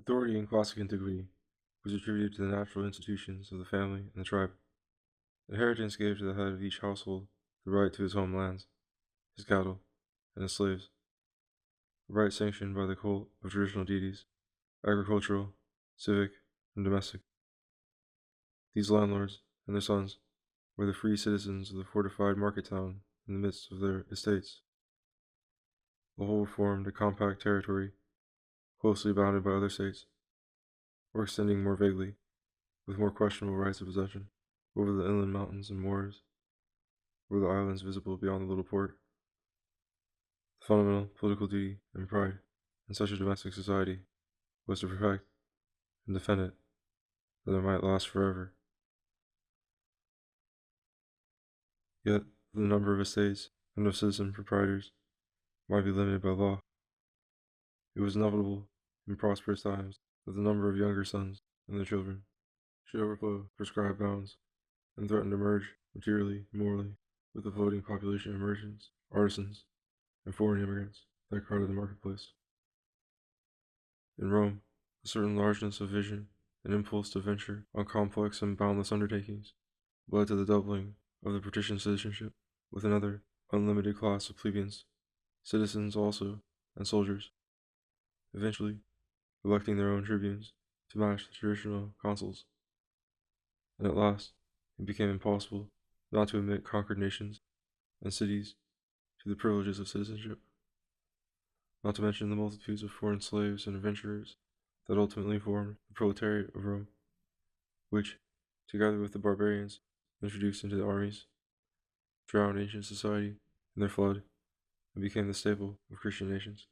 Authority in classic antiquity was attributed to the natural institutions of the family and the tribe. Inheritance gave to the head of each household the right to his home lands, his cattle, and his slaves, a right sanctioned by the cult of traditional deities, agricultural, civic, and domestic. These landlords and their sons were the free citizens of the fortified market town in the midst of their estates. The whole formed a compact territory, closely bounded by other states, or extending more vaguely, with more questionable rights of possession, over the inland mountains and moors, or the islands visible beyond the little port. The fundamental political duty and pride in such a domestic society was to protect and defend it, that it might last forever. Yet the number of estates and of citizen proprietors might be limited by law. It was inevitable in prosperous times that the number of younger sons and their children should overflow prescribed bounds and threaten to merge materially and morally with the floating population of merchants, artisans, and foreign immigrants that crowded the marketplace. In Rome, a certain largeness of vision and impulse to venture on complex and boundless undertakings led to the doubling of the patrician citizenship with another unlimited class of plebeians, citizens also, and soldiers, eventually electing their own tribunes to match the traditional consuls. And at last, it became impossible not to admit conquered nations and cities to the privileges of citizenship, not to mention the multitudes of foreign slaves and adventurers that ultimately formed the proletariat of Rome, which, together with the barbarians introduced into the armies, drowned ancient society in their flood and became the staple of Christian nations.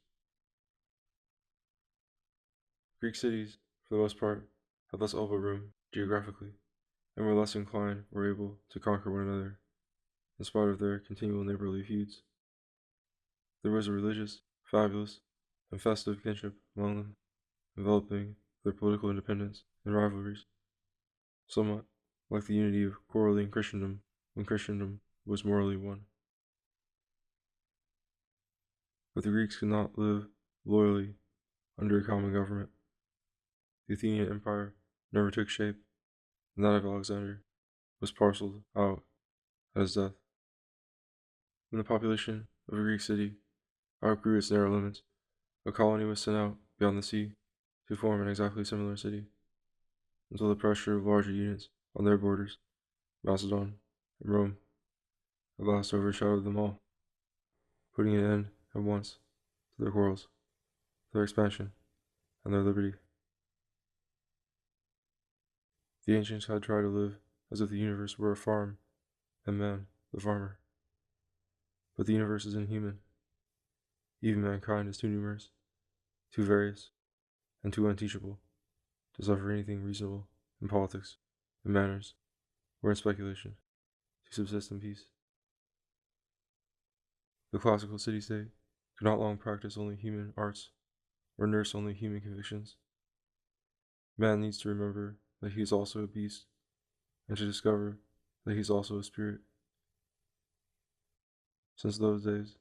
Greek cities, for the most part, had less elbow room geographically, and were less inclined or able to conquer one another, in spite of their continual neighborly feuds. There was a religious, fabulous, and festive kinship among them, enveloping their political independence and rivalries, somewhat like the unity of quarreling Christendom when Christendom was morally one. But the Greeks could not live loyally under a common government. The Athenian Empire never took shape, and that of Alexander was parceled out at his death. When the population of a Greek city outgrew its narrow limits, a colony was sent out beyond the sea to form an exactly similar city, until the pressure of larger units on their borders, Macedon and Rome, at last overshadowed them all, putting an end at once to their quarrels, their expansion, and their liberty. The ancients had tried to live as if the universe were a farm, and man the farmer. But the universe is inhuman. Even mankind is too numerous, too various, and too unteachable to suffer anything reasonable in politics, in manners, or in speculation, to subsist in peace. The classical city-state could not long practice only human arts, or nurse only human convictions. Man needs to remember that he is also a beast, and to discover that he is also a spirit. Since those days,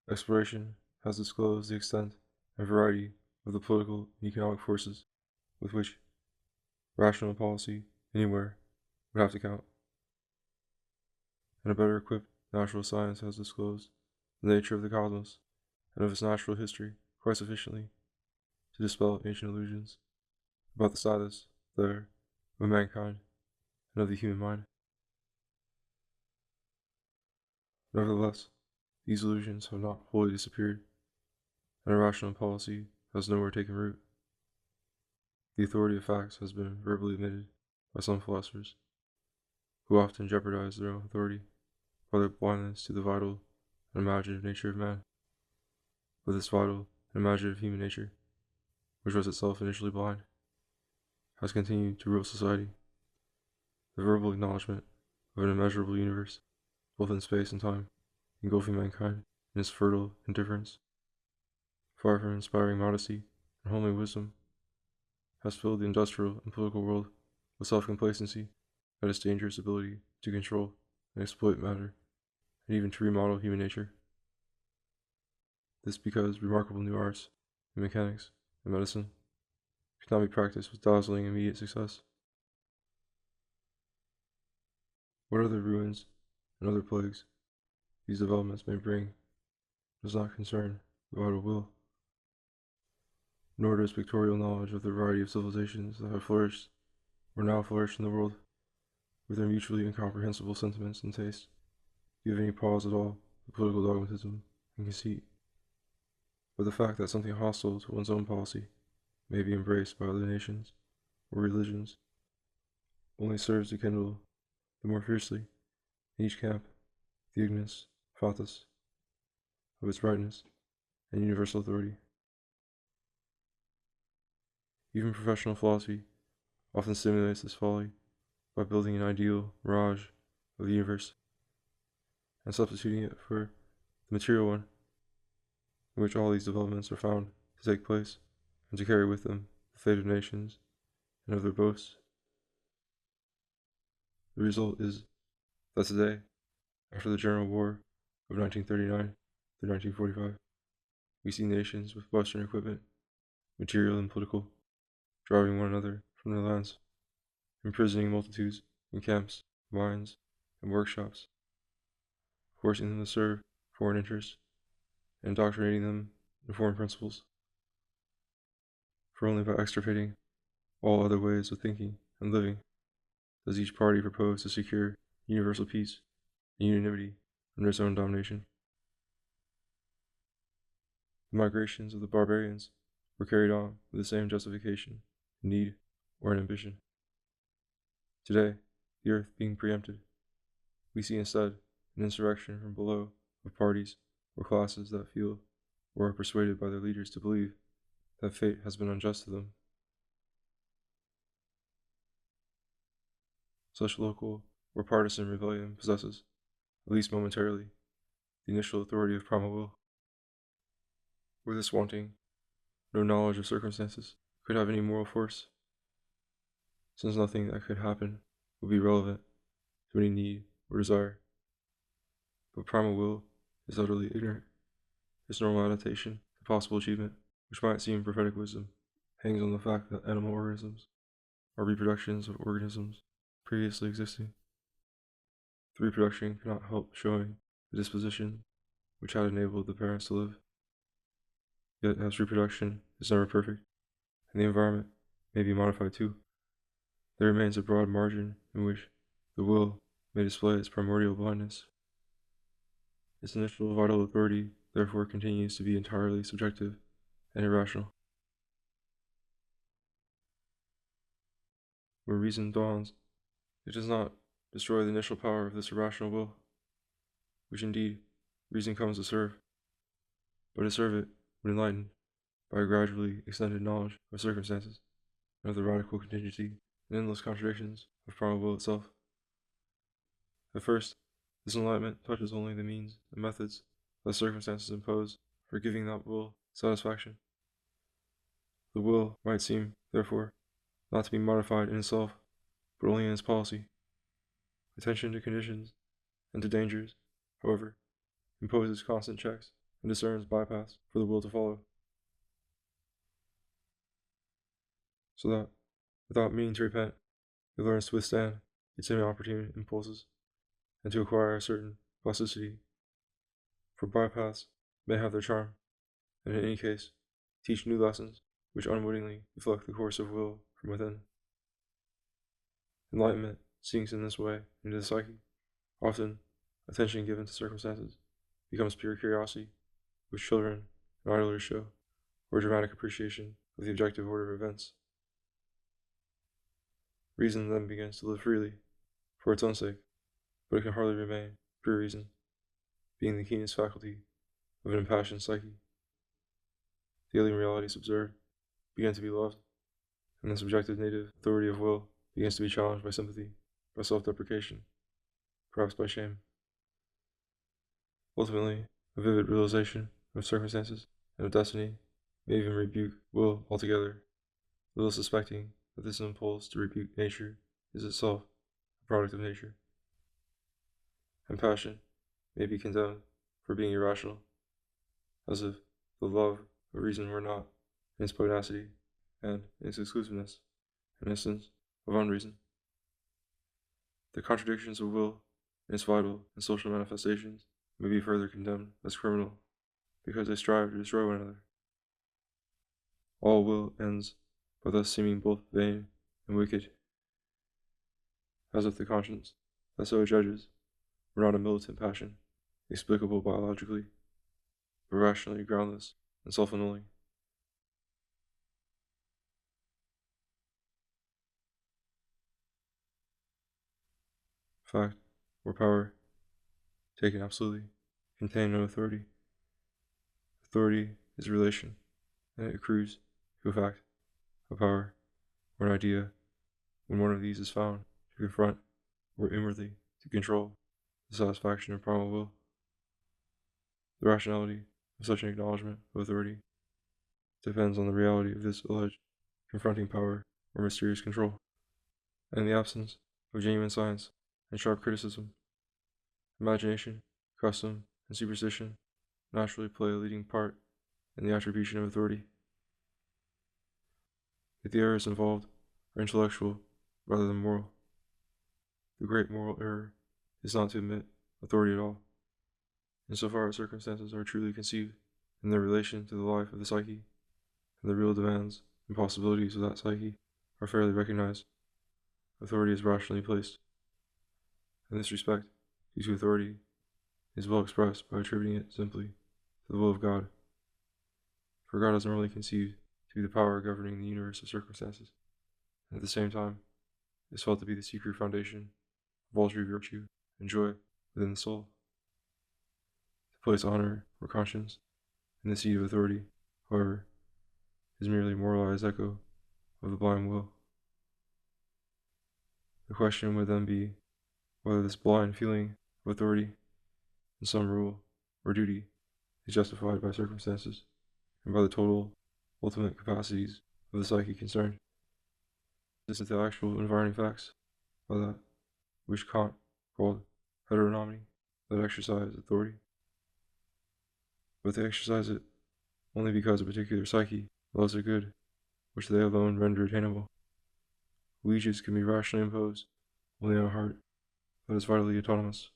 exploration has disclosed the extent and variety of the political and economic forces with which rational policy anywhere would have to count. And a better equipped natural science has disclosed the nature of the cosmos and of its natural history quite sufficiently to dispel ancient illusions about the status there of mankind and of the human mind. Nevertheless, these illusions have not wholly disappeared, and a rational policy has nowhere taken root. The authority of facts has been verbally admitted by some philosophers, who often jeopardize their own authority by their blindness to the vital and imaginative nature of man. But this vital and imaginative human nature, which was itself initially blind, has continued to rule society. The verbal acknowledgement of an immeasurable universe, both in space and time, engulfing mankind in its fertile indifference, far from inspiring modesty and homely wisdom, has filled the industrial and political world with self-complacency at its dangerous ability to control and exploit matter, and even to remodel human nature. This because remarkable new arts in mechanics and medicine cannot be practiced with dazzling immediate success. What other ruins and other plagues these developments may bring does not concern the vital will, nor does pictorial knowledge of the variety of civilizations that have flourished or now flourish in the world, with their mutually incomprehensible sentiments and tastes, give any pause at all to political dogmatism and conceit. But the fact that something hostile to one's own policy may be embraced by other nations or religions only serves to kindle the more fiercely in each camp the ignis fatuus of its rightness and universal authority. Even professional philosophy often stimulates this folly by building an ideal mirage of the universe and substituting it for the material one, in which all these developments are found to take place and to carry with them the fate of nations and of their boasts. The result is that today, after the General War of 1939 through 1945, we see nations with Western equipment, material and political, driving one another from their lands, imprisoning multitudes in camps, mines, and workshops, forcing them to serve foreign interests, and indoctrinating them in foreign principles. For only by extirpating all other ways of thinking and living does each party propose to secure universal peace and unanimity under its own domination. The migrations of the barbarians were carried on with the same justification, need, or ambition. Today, the earth being preempted, we see instead an insurrection from below of parties or classes that feel or are persuaded by their leaders to believe that fate has been unjust to them. Such local or partisan rebellion possesses, at least momentarily, the initial authority of primal will. Were this wanting, no knowledge of circumstances could have any moral force, since nothing that could happen would be relevant to any need or desire. But primal will is utterly ignorant. Its normal adaptation to possible achievement, which might seem prophetic wisdom, hangs on the fact that animal organisms are reproductions of organisms previously existing. The reproduction cannot help showing the disposition which had enabled the parents to live. Yet as reproduction is never perfect, and the environment may be modified too, there remains a broad margin in which the will may display its primordial blindness. Its initial vital authority therefore continues to be entirely subjective and irrational. When reason dawns, it does not destroy the initial power of this irrational will, which indeed reason comes to serve, but to serve it when enlightened by a gradually extended knowledge of circumstances and of the radical contingency and endless contradictions of primal will itself. At first, this enlightenment touches only the means and methods that circumstances impose for giving that will satisfaction. The will might seem, therefore, not to be modified in itself, but only in its policy. Attention to conditions and to dangers, however, imposes constant checks and discerns bypaths for the will to follow. So that, without meaning to repent, it learns to withstand its inopportune impulses and to acquire a certain plasticity. For bypaths may have their charm, and in any case, teach new lessons which unwittingly deflect the course of will from within. Enlightenment sinks in this way into the psyche. Often, attention given to circumstances becomes pure curiosity, which children and idlers show, or dramatic appreciation of the objective order of events. Reason then begins to live freely, for its own sake, but it can hardly remain pure reason, being the keenest faculty of an impassioned psyche. The alien realities observed begin to be loved, and the subjective native authority of will begins to be challenged by sympathy, by self-deprecation, perhaps by shame. Ultimately, a vivid realization of circumstances and of destiny may even rebuke will altogether, little suspecting that this impulse to rebuke nature is itself a product of nature. And passion may be condemned for being irrational, as if the love of reason were not, in its pugnacity, and in its exclusiveness, an instance of unreason. The contradictions of will in its vital and social manifestations may be further condemned as criminal, because they strive to destroy one another. All will ends by thus seeming both vain and wicked, as if the conscience that so judges were not a militant passion, explicable biologically, but rationally groundless and self-annulling. Fact, or power, taken absolutely, contain no authority. Authority is a relation, and it accrues to a fact, a power, or an idea, when one of these is found to confront, or inwardly to control, the satisfaction of primal will. The rationality of such an acknowledgment of authority depends on the reality of this alleged confronting power or mysterious control, and in the absence of genuine science and sharp criticism, imagination, custom, and superstition naturally play a leading part in the attribution of authority. If the errors involved are intellectual rather than moral, the great moral error is not to admit authority at all, insofar as circumstances are truly conceived in their relation to the life of the psyche, and the real demands and possibilities of that psyche are fairly recognized. Authority is rationally placed. In this respect, due to authority is well expressed by attributing it simply to the will of God, for God is normally conceived to be the power governing the universe of circumstances, and at the same time is felt to be the secret foundation of all true virtue and joy within the soul. To place honor or conscience in the seat of authority, however, is merely a moralized echo of the blind will. The question would then be whether this blind feeling of authority in some rule or duty is justified by circumstances and by the total, ultimate capacities of the psyche concerned. This is the actual environing facts by that which Kant called heteronomy that exercise authority. But they exercise it only because a particular psyche loves a good which they alone render attainable. Allegiance can be rationally imposed only on a heart that is vitally autonomous.